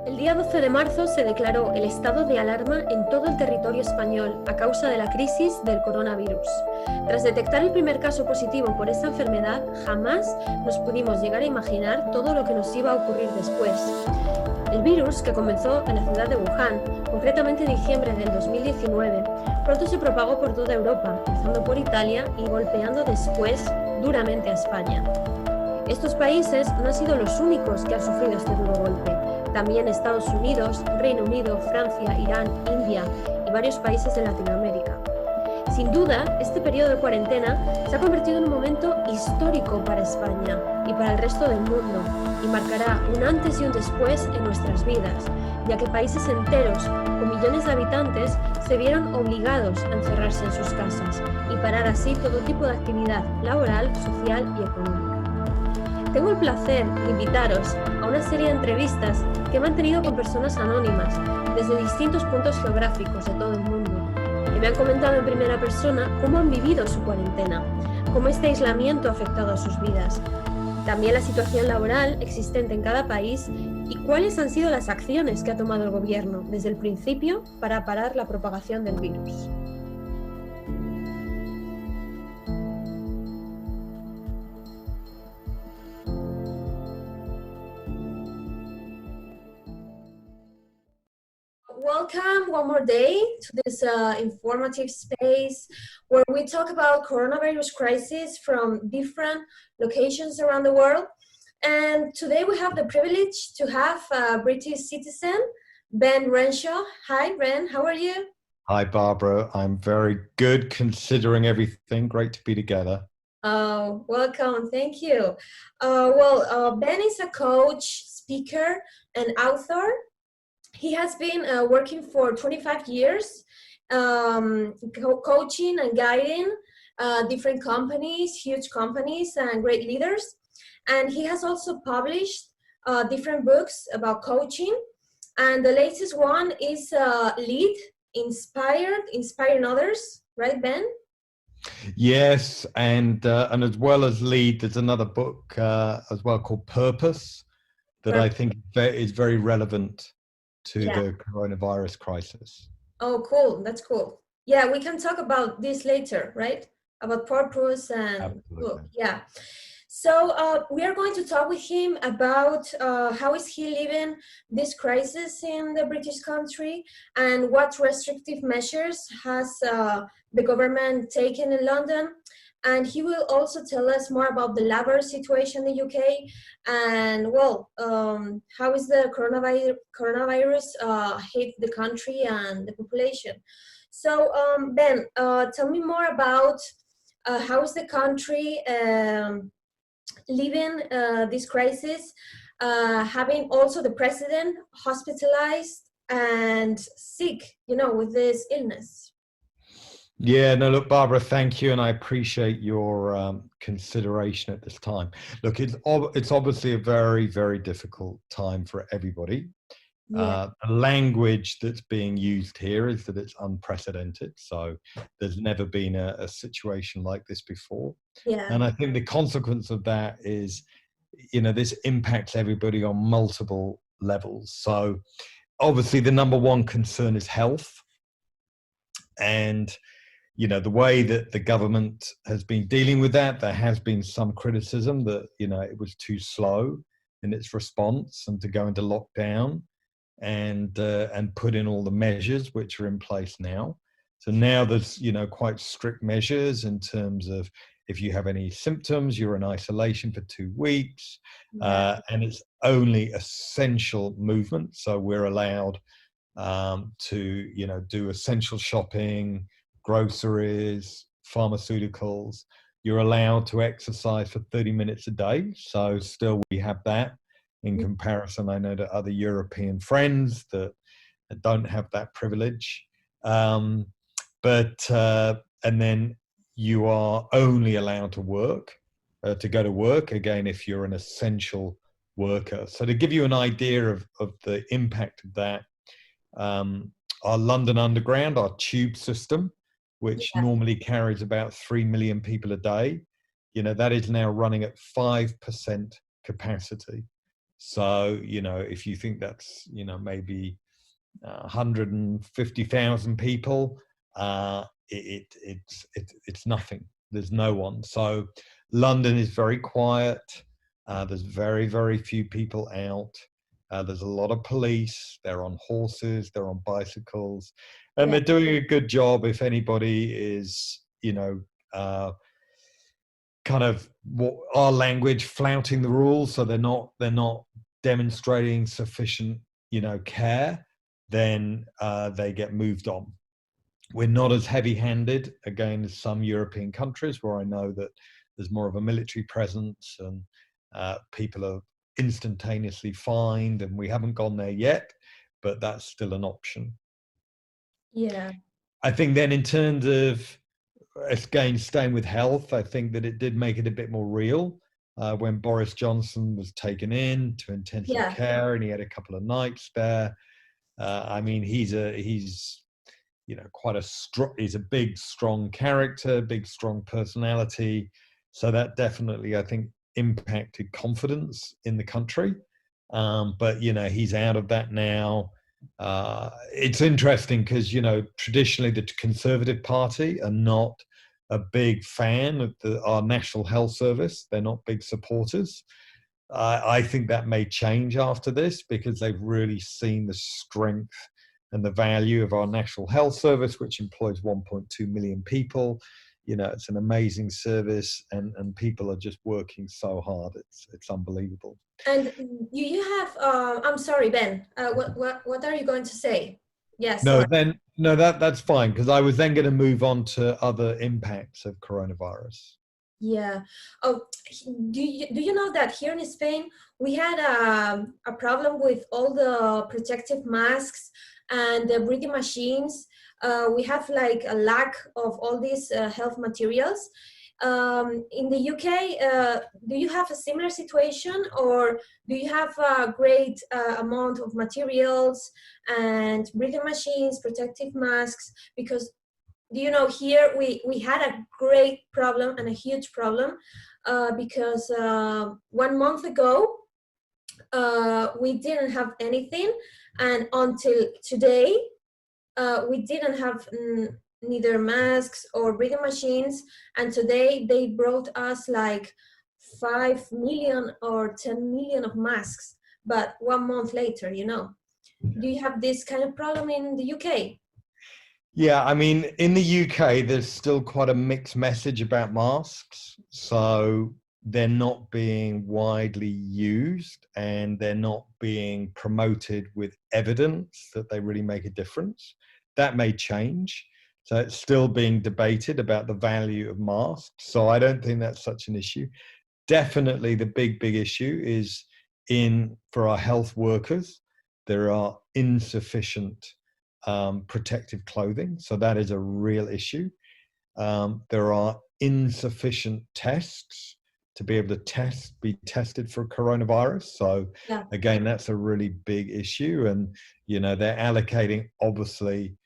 El día 12 de marzo se declaró el estado de alarma en todo el territorio español a causa de la crisis del coronavirus. Tras detectar el primer caso positivo por esta enfermedad, jamás nos pudimos llegar a imaginar todo lo que nos iba a ocurrir después. El virus, que comenzó en la ciudad de Wuhan, concretamente en diciembre del 2019, pronto se propagó por toda Europa, empezando por Italia y golpeando después duramente a España. Estos países no han sido los únicos que han sufrido este duro golpe. También Estados Unidos, Reino Unido, Francia, Irán, India y varios países de Latinoamérica. Sin duda, este periodo de cuarentena se ha convertido en un momento histórico para España y para el resto del mundo, y marcará un antes y un después en nuestras vidas, ya que países enteros con millones de habitantes se vieron obligados a encerrarse en sus casas y parar así todo tipo de actividad laboral, social y económica. Tengo el placer de invitaros a una serie de entrevistas que he mantenido con personas anónimas desde distintos puntos geográficos de todo el mundo, que me han comentado en primera persona cómo han vivido su cuarentena, cómo este aislamiento ha afectado a sus vidas, también la situación laboral existente en cada país y cuáles han sido las acciones que ha tomado el gobierno desde el principio para parar la propagación del virus. Welcome one more day to this informative space where we talk about coronavirus crisis from different locations around the world. And today we have the privilege to have a British citizen, Ben Renshaw. Hi, Ben, how are you? Hi, Barbara. I'm very good considering everything. Great to be together. Oh, welcome. Thank you. Ben is a coach, speaker, and author. He has been working for 25 years, coaching and guiding different companies, huge companies and great leaders. And he has also published different books about coaching. And the latest one is Lead, Inspiring Others, right, Ben? Yes, and as well as Lead, there's another book as well called Purpose that I think is very relevant to the coronavirus crisis. Oh, cool. That's cool. Yeah, we can talk about this later, right? About purpose and book. Yeah. So we are going to talk with him about how is he living this crisis in the British country and what restrictive measures has the government taken in London. And he will also tell us more about the labor situation in the UK and, well, how is the coronavirus hit the country and the population. So, Ben, tell me more about how is the country living this crisis, having also the president hospitalized and sick, you know, with this illness. Yeah, no, look, Barbara, thank you. And I appreciate your consideration at this time. Look, it's obviously a very, very difficult time for everybody. Yeah. The language that's being used here is that it's unprecedented. So there's never been a situation like this before. Yeah. And I think the consequence of that is, you know, this impacts everybody on multiple levels. So obviously the number one concern is health. And you know, the way that the government has been dealing with that, there has been some criticism that, you know, it was too slow in its response and to go into lockdown and put in all the measures which are in place now. So now there's, you know, quite strict measures in terms of if you have any symptoms, you're in isolation for 2 weeks, and it's only essential movement. So we're allowed to, you know, do essential shopping, groceries, pharmaceuticals. You're allowed to exercise for 30 minutes a day. So still we have that in comparison, I know, to other European friends that don't have that privilege. And then you are only allowed to work, to go to work, again, if you're an essential worker. So to give you an idea of the impact of that, our London Underground, our tube system, which normally carries about 3 million people a day, you know, that is now running at 5% capacity. So, you know, if you think that's, you know, maybe 150,000 people, it's nothing. There's no one. So London is very quiet. There's very, very few people out. There's a lot of police. They're on horses, they're on bicycles, and Yeah. they're doing a good job. If anybody is, you know, kind of what our language, flouting the rules, so they're not demonstrating sufficient, you know, care, then they get moved on. We're not as heavy-handed again as some European countries, where I know that there's more of a military presence and people are instantaneously fined, and we haven't gone there yet, but that's still an option. Yeah. I think then in terms of, again, staying with health, I think that it did make it a bit more real when Boris Johnson was taken in to intensive Yeah. care and he had a couple of nights there. I mean, he's you know, quite a he's a big, strong character, big, strong personality. So that definitely, I think, impacted confidence in the country. But, you know, he's out of that now. It's interesting because, you know, traditionally the Conservative Party are not a big fan of our National Health Service. They're not big supporters. I think that may change after this because they've really seen the strength and the value of our National Health Service, which employs 1.2 million people. You know, it's an amazing service, and people are just working so hard. It's unbelievable. And you have, I'm sorry, Ben, what are you going to say? Yes, No, sorry. then no, that's fine, because I was then going to move on to other impacts of coronavirus. Yeah. Oh, do you know that here in Spain, we had a problem with all the protective masks and the breathing machines. We have like a lack of all these health materials. In the UK, do you have a similar situation, or do you have a great amount of materials and breathing machines, protective masks? Because you know, here we had a great problem and a huge problem because 1 month ago we didn't have anything, and until today we didn't have neither masks or breathing machines, and today they brought us like 5 million or 10 million of masks, but 1 month later, you know. Do you have this kind of problem in the UK? Yeah, I mean, in the UK, there's still quite a mixed message about masks. So they're not being widely used and they're not being promoted with evidence that they really make a difference. That may change. So it's still being debated about the value of masks. So I don't think that's such an issue. Definitely the big issue is for our health workers, there are insufficient protective clothing. So that is a real issue. There are insufficient tests to be able to be tested for coronavirus. So Yeah. again, that's a really big issue. And, you know, they're allocating obviously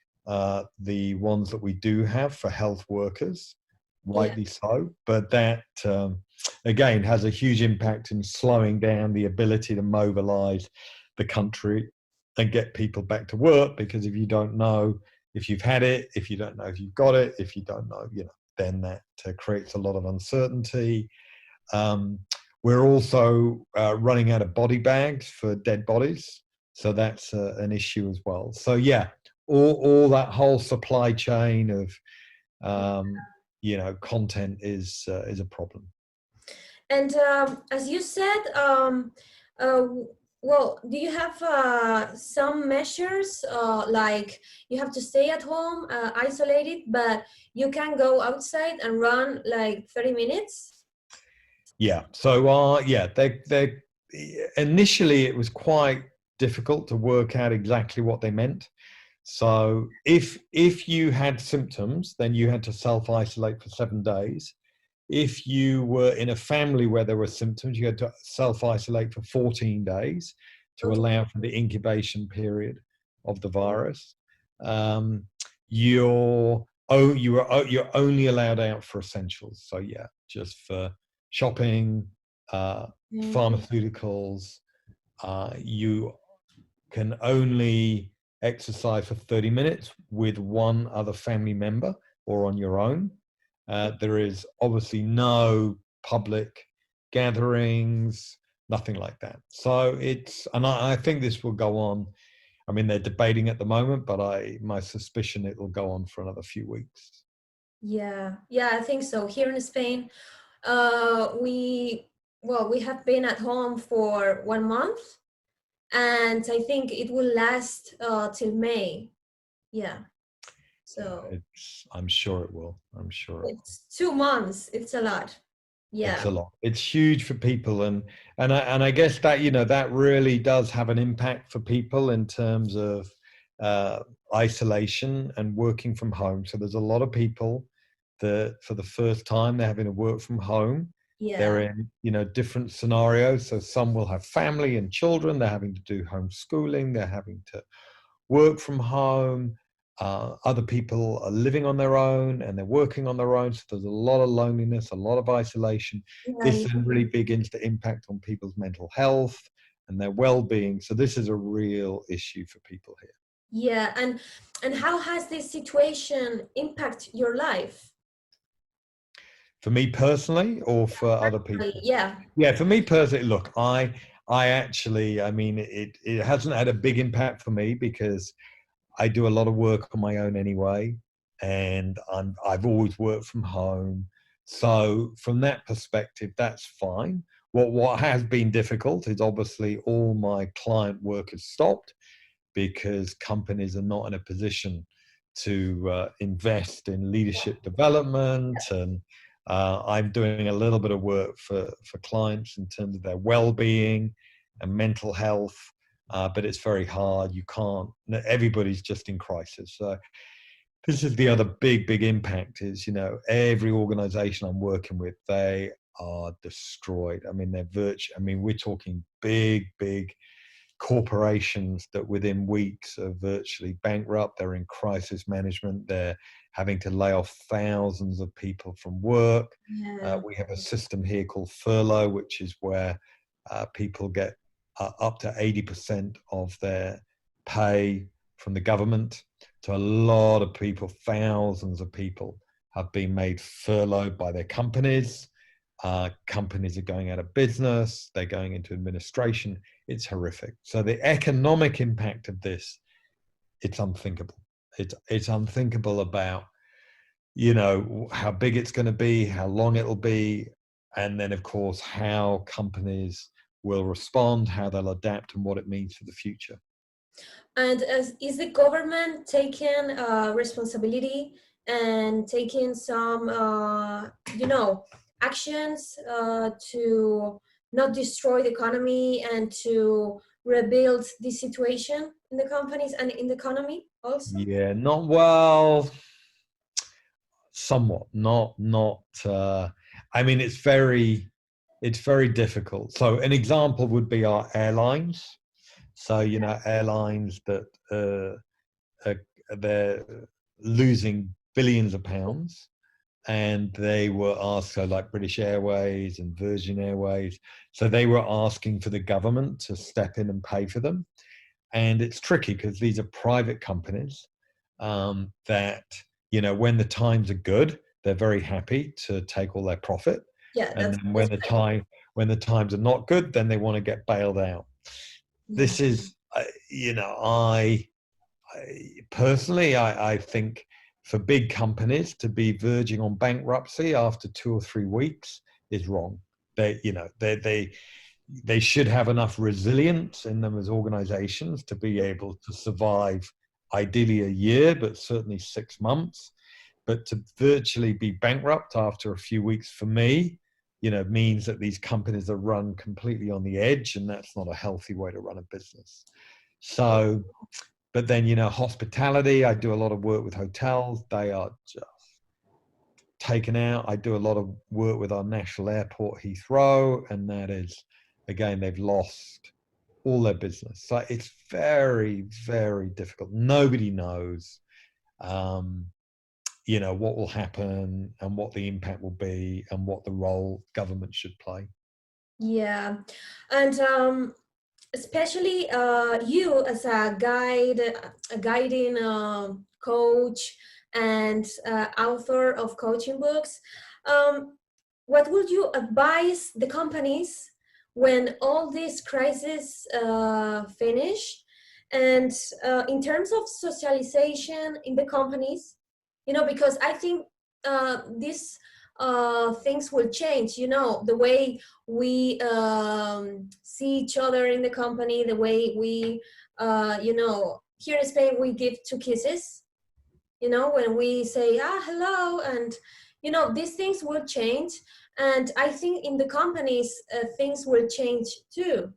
the ones that we do have for health workers, Yeah. rightly so. But that, again, has a huge impact in slowing down the ability to mobilize the country and get people back to work, because if you don't know if you've had it, if you don't know if you've got it, if you don't know, you know, then that creates a lot of uncertainty. We're also running out of body bags for dead bodies, so that's an issue as well. So yeah, all that whole supply chain of you know, content is a problem. And as you said, uh, well, do you have some measures like you have to stay at home, isolated, but you can go outside and run like 30 minutes? Yeah. So yeah, they initially it was quite difficult to work out exactly what they meant. So if you had symptoms, then you had to self-isolate for 7 days. If you were in a family where there were symptoms, you had to self-isolate for 14 days to Okay. allow for the incubation period of the virus. You're only allowed out for essentials. So yeah, just for shopping, Mm. pharmaceuticals, You can only exercise for 30 minutes with one other family member or on your own. There is obviously no public gatherings, nothing like that. So and I think this will go on. I mean, they're debating at the moment, but my suspicion it will go on for another few weeks. Yeah, I think so. Here in Spain, we have been at home for 1 month, and I think it will last till May. Yeah. So I'm sure it will. I'm sure it will. it's 2 months. It's a lot. It's Yeah. a lot. It's huge for people, and I guess that that really does have an impact for people in terms of isolation and working from home. So there's a lot of people that for the first time they're having to work from home. They're Yeah. in different scenarios. So some will have family and children. They're having to do homeschooling. They're having to work from home. Other people are living on their own and they're working on their own. So there's a lot of loneliness, a lot of isolation. This Yeah. then really begins to impact on people's mental health and their well-being. So this is a real issue for people here. Yeah. And how has this situation impact your life? For me personally, or for other people? Yeah. Yeah, for me personally, look, I actually, I mean, it hasn't had a big impact for me because I do a lot of work on my own anyway, and I've always worked from home. So from that perspective, that's fine. What has been difficult is obviously all my client work has stopped because companies are not in a position to invest in leadership development, and I'm doing a little bit of work for clients in terms of their well-being and mental health. But it's very hard. You can't. Everybody's just in crisis. So this is the other big impact. Is every organization I'm working with, they are destroyed. I mean, I mean, we're talking big corporations that within weeks are virtually bankrupt. They're in crisis management. They're having to lay off thousands of people from work. Yeah. We have a system here called furlough, which is where people get up to 80% of their pay from the government. So a lot of people, thousands of people, have been made furloughed by their companies. Companies are going out of business. They're going into administration. It's horrific. So the economic impact of this, it's unthinkable. It's unthinkable about how big it's going to be, how long it'll be, and then of course how companies will respond, how they'll adapt, and what it means for the future. And is the government taking responsibility and taking some, actions to not destroy the economy and to rebuild the situation in the companies and in the economy also? Yeah, not well. Somewhat, not. I mean, it's very difficult. So an example would be our airlines. So airlines that they're losing billions of pounds, and they were asked, so like British Airways and Virgin Airways, so they were asking for the government to step in and pay for them. And it's tricky because these are private companies that when the times are good, they're very happy to take all their profit. Yeah, And that's then right. when the times are not good, then they want to get bailed out. Yeah. This is personally, I think for big companies to be verging on bankruptcy after 2 or 3 weeks is wrong. They should have enough resilience in them as organizations to be able to survive ideally a year, but certainly 6 months. But to virtually be bankrupt after a few weeks, for me, means that these companies are run completely on the edge, and that's not a healthy way to run a business. So, but then, hospitality, I do a lot of work with hotels. They are just taken out. I do a lot of work with our national airport, Heathrow, and that is, again, they've lost all their business. So it's very difficult. Nobody knows, what will happen and what the impact will be and what the role government should play. Yeah. And especially you as a guide, a guiding coach and author of coaching books. Um, what would you advise the companies when all these crises finish? And in terms of socialization in the companies, you know, because I think these things will change, you know, the way we see each other in the company, the way we, you know, here in Spain, we give two kisses, you know, when we say, ah, hello, and, you know, these things will change. And I think in the companies, things will change too,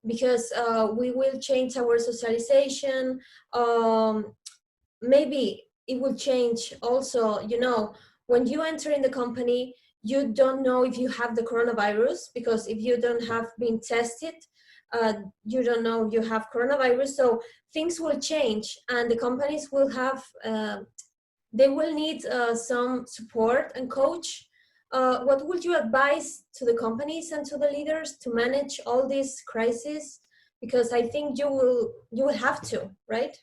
because we will change our socialization. Maybe it will change also, you know, when you enter in the company, you don't know if you have the coronavirus, because if you don't have been tested, uh, you don't know you have coronavirus. So things will change, and the companies will have, they will need some support and coach. What would you advise to the companies and to the leaders to manage all these crises? Because I think you will have to, right?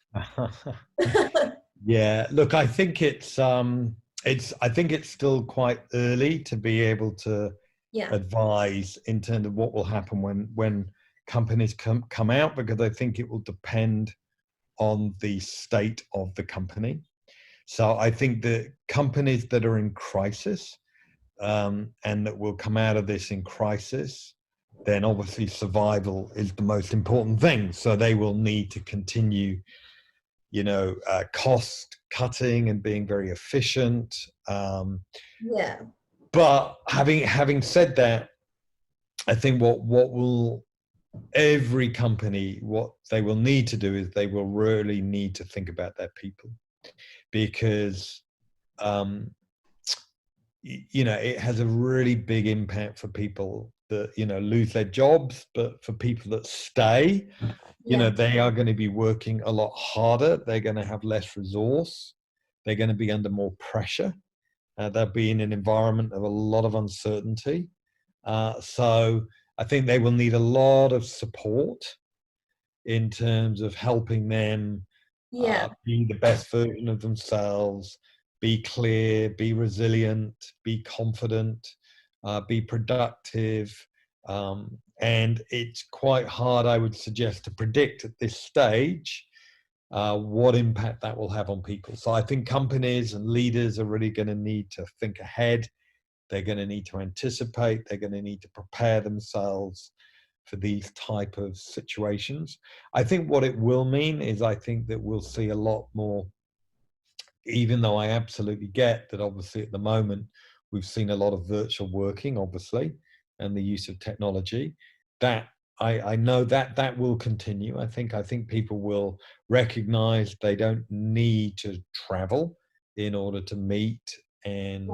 Yeah, look, I think I think it's still quite early to be able to Yeah. advise in terms of what will happen when companies come out, because I think it will depend on the state of the company. So I think the companies that are in crisis, and that will come out of this in crisis, then obviously survival is the most important thing. So they will need to continue, you know, cost cutting and being very efficient. Yeah. But having said that, I think what will every company, what they will need to do is they will really need to think about their people, because um, you know, it has a really big impact for people that, you know, lose their jobs, but for people that stay, you know, Yeah. they are going to be working a lot harder. They're going to have less resource. They're going to be under more pressure. They'll be in an environment of a lot of uncertainty. So I think they will need a lot of support in terms of helping them Yeah. be the best version of themselves, be clear, be resilient, be confident, be productive. And it's quite hard, I would suggest, to predict at this stage what impact that will have on people. So I think companies and leaders are really going to need to think ahead. They're going to need to anticipate. They're going to need to prepare themselves for these type of situations. I think what it will mean is I think that we'll see a lot more, even though I absolutely get that obviously at the moment we've seen a lot of virtual working, obviously, and the use of technology, that I know that that will continue. I think people will recognize they don't need to travel in order to meet. And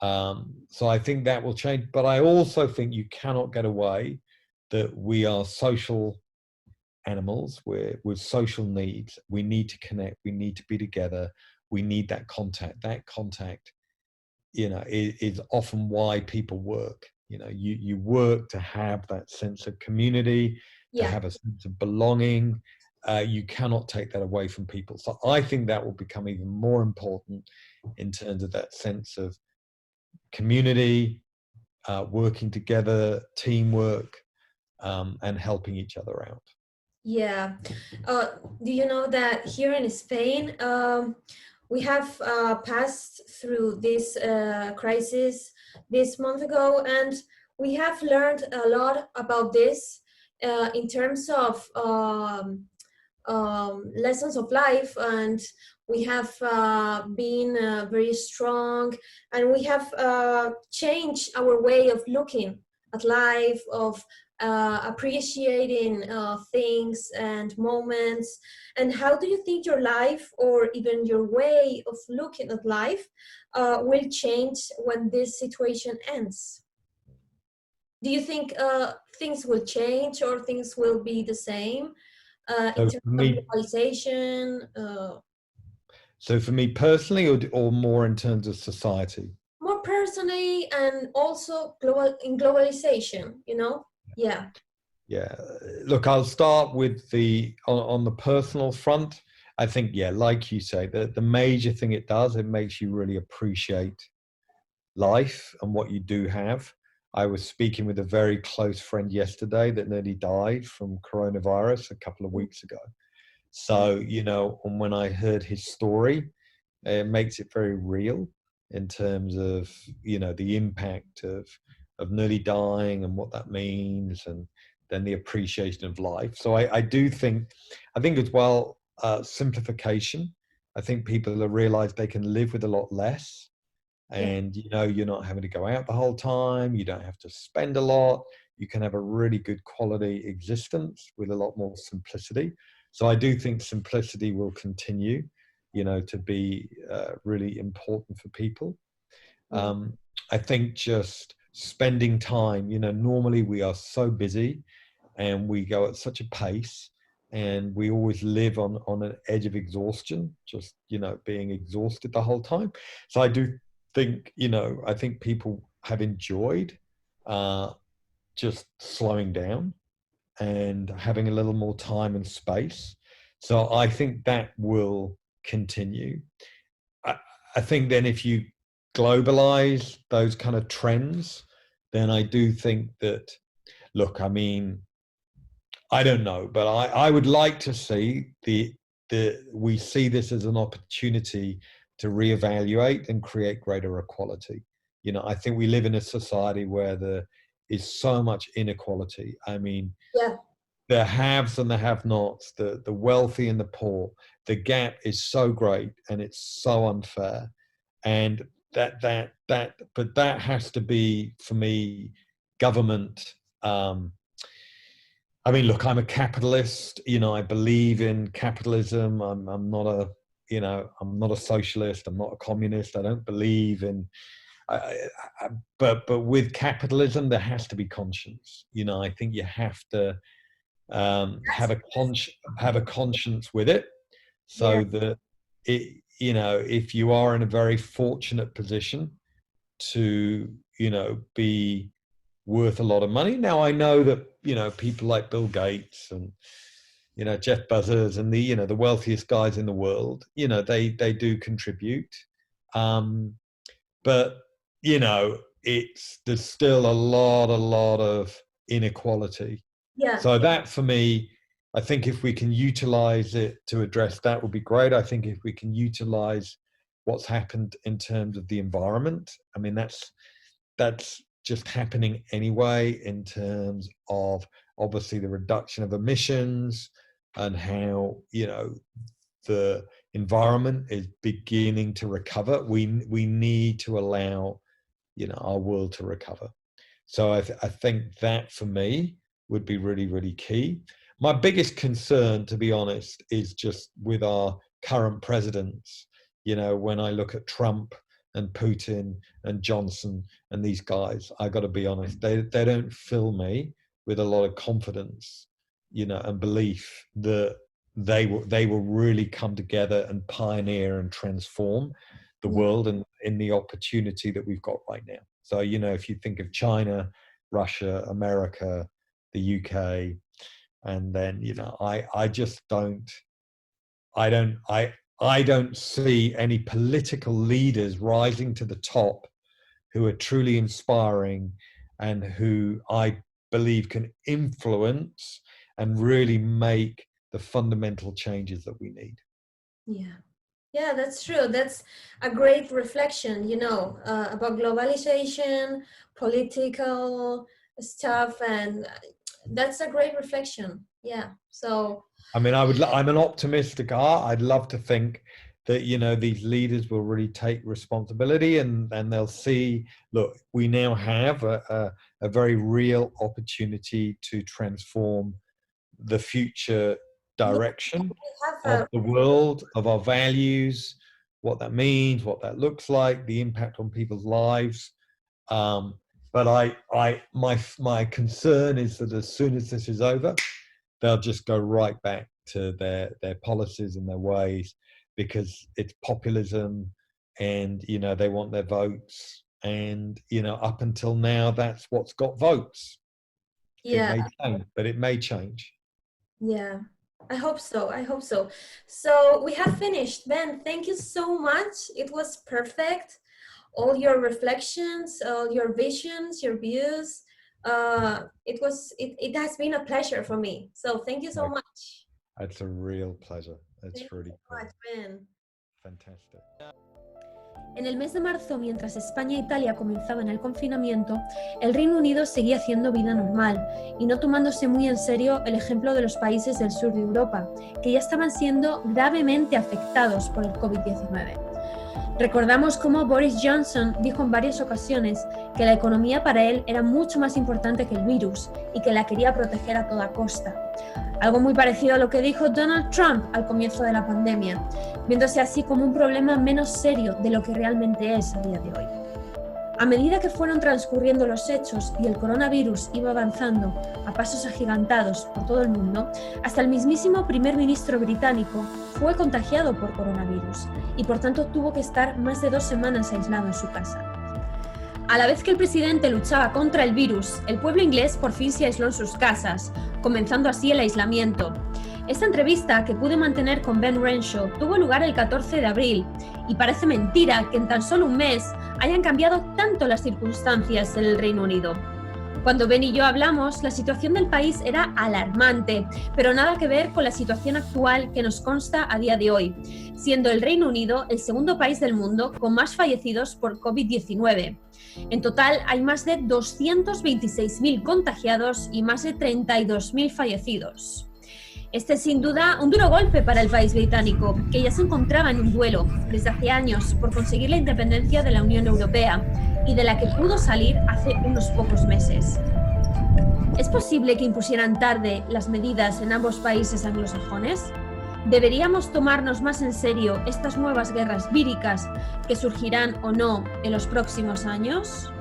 Yeah. so I think that will change. But I also think you cannot get away that we are social animals. We're with social needs. We need to connect. We need to be together. We need that contact. That contact, you know, is often why people work. You know, you work to have that sense of community, to Yeah. have a sense of belonging. You cannot take that away from people. So I think that will become even more important in terms of that sense of community, working together, teamwork, and helping each other out. Yeah. Do you know that here in Spain, we have passed through this crisis this month ago, and we have learned a lot about this in terms of lessons of life, and we have been very strong, and we have changed our way of looking at life, of appreciating things and moments. And how do you think your life, or even your way of looking at life, will change when this situation ends? Do you think things will change, or things will be the same in So terms for of me, globalization? so for me personally, or more in terms of society. More personally, and also global in globalization, you know? Yeah. Yeah. Look, I'll start with on the personal front. I think, yeah, like you say, the major thing it does, it makes you really appreciate life and what you do have. I was speaking with a very close friend yesterday that nearly died from coronavirus a couple of weeks ago. So, and when I heard his story, it makes it very real in terms of, the impact of nearly dying and what that means, and then the appreciation of life. So I do think, as well, simplification. I think people have realized they can live with a lot less, Yeah. and you're not having to go out the whole time, you don't have to spend a lot, you can have a really good quality existence with a lot more simplicity. So I do think simplicity will continue to be really important for people. Mm. I think just spending time, normally we are so busy and we go at such a pace, and we always live on an edge of exhaustion, just being exhausted the whole time. So I do think I think people have enjoyed uh, just slowing down and having a little more time and space. So I think that will continue. I, I think then if you globalize those kind of trends, then I do think that, look, I mean, I don't know, but I would like to see we see this as an opportunity to reevaluate and create greater equality. I think we live in a society where there is so much inequality. I mean, Yeah. the haves and the have-nots, the wealthy and the poor. The gap is so great and it's so unfair, and but that has to be, for me, government. I mean, look, I'm a capitalist. I believe in capitalism. I'm not a, I'm not a socialist. I'm not a communist. I don't believe in. I, I, but with capitalism, there has to be conscience. I think you have to have a conscience with it, Yeah. so that if you are in a very fortunate position to be worth a lot of money. Now I know that people like Bill Gates and Jeff Bezos and the wealthiest guys in the world, they do contribute, um, but there's still a lot of inequality. Yeah. So that, for me, I think if we can utilize it to address that, would be great. I think if we can utilize what's happened in terms of the environment, I mean, that's just happening anyway, in terms of obviously the reduction of emissions and how the environment is beginning to recover. We need to allow our world to recover. So I think that, for me, would be really, really key. My biggest concern, to be honest, is just with our current presidents. When I look at Trump and Putin and Johnson and these guys, I got to be honest, they don't fill me with a lot of confidence, and belief that they will really come together and pioneer and transform the Yeah. world and in the opportunity that we've got right now. So, if you think of China, Russia, America, the UK, and then, I just I don't see any political leaders rising to the top who are truly inspiring and who I believe can influence and really make the fundamental changes that we need. Yeah. Yeah, that's true. That's a great reflection, about globalization, political stuff, and that's a great reflection. Yeah. So, I mean, I'm an optimistic heart. I'd love to think that, these leaders will really take responsibility, and they'll see, look, we now have a very real opportunity to transform the future yeah, direction we have of the world, of our values, what that means, what that looks like, the impact on people's lives. But my concern is that as soon as this is over, they'll just go right back to their policies and their ways, because it's populism, and they want their votes, and up until now, that's what's got votes. Yeah. It may change, but it may change. Yeah, I hope so. I hope so. So we have finished. Ben, thank you so much. It was perfect. All your reflections, all your visions, your views. It has been a pleasure for me. So thank you so much. It's a real pleasure. It's Thank really you so cool. much, Ben. Fantastic. En el mes de marzo, mientras España e Italia comenzaban el confinamiento, el Reino Unido seguía haciendo vida normal y no tomándose muy en serio el ejemplo de los países del sur de Europa, que ya estaban siendo gravemente afectados por el COVID-19. Recordamos cómo Boris Johnson dijo en varias ocasiones que la economía para él era mucho más importante que el virus y que la quería proteger a toda costa. Algo muy parecido a lo que dijo Donald Trump al comienzo de la pandemia, viéndose así como un problema menos serio de lo que realmente es a día de hoy. A medida que fueron transcurriendo los hechos y el coronavirus iba avanzando a pasos agigantados por todo el mundo, hasta el mismísimo primer ministro británico fue contagiado por coronavirus y por tanto tuvo que estar más de 2 semanas aislado en su casa. A la vez que el presidente luchaba contra el virus, el pueblo inglés por fin se aisló en sus casas, comenzando así el aislamiento. Esta entrevista que pude mantener con Ben Renshaw tuvo lugar el 14 de abril y parece mentira que en tan solo un mes hayan cambiado tanto las circunstancias en el Reino Unido. Cuando Ben y yo hablamos, la situación del país era alarmante, pero nada que ver con la situación actual que nos consta a día de hoy, siendo el Reino Unido el segundo país del mundo con más fallecidos por COVID-19. En total hay más de 226.000 contagiados y más de 32.000 fallecidos. Este es sin duda un duro golpe para el país británico, que ya se encontraba en un duelo desde hace años por conseguir la independencia de la Unión Europea y de la que pudo salir hace unos pocos meses. ¿Es posible que impusieran tarde las medidas en ambos países anglosajones? ¿Deberíamos tomarnos más en serio estas nuevas guerras víricas que surgirán o no en los próximos años?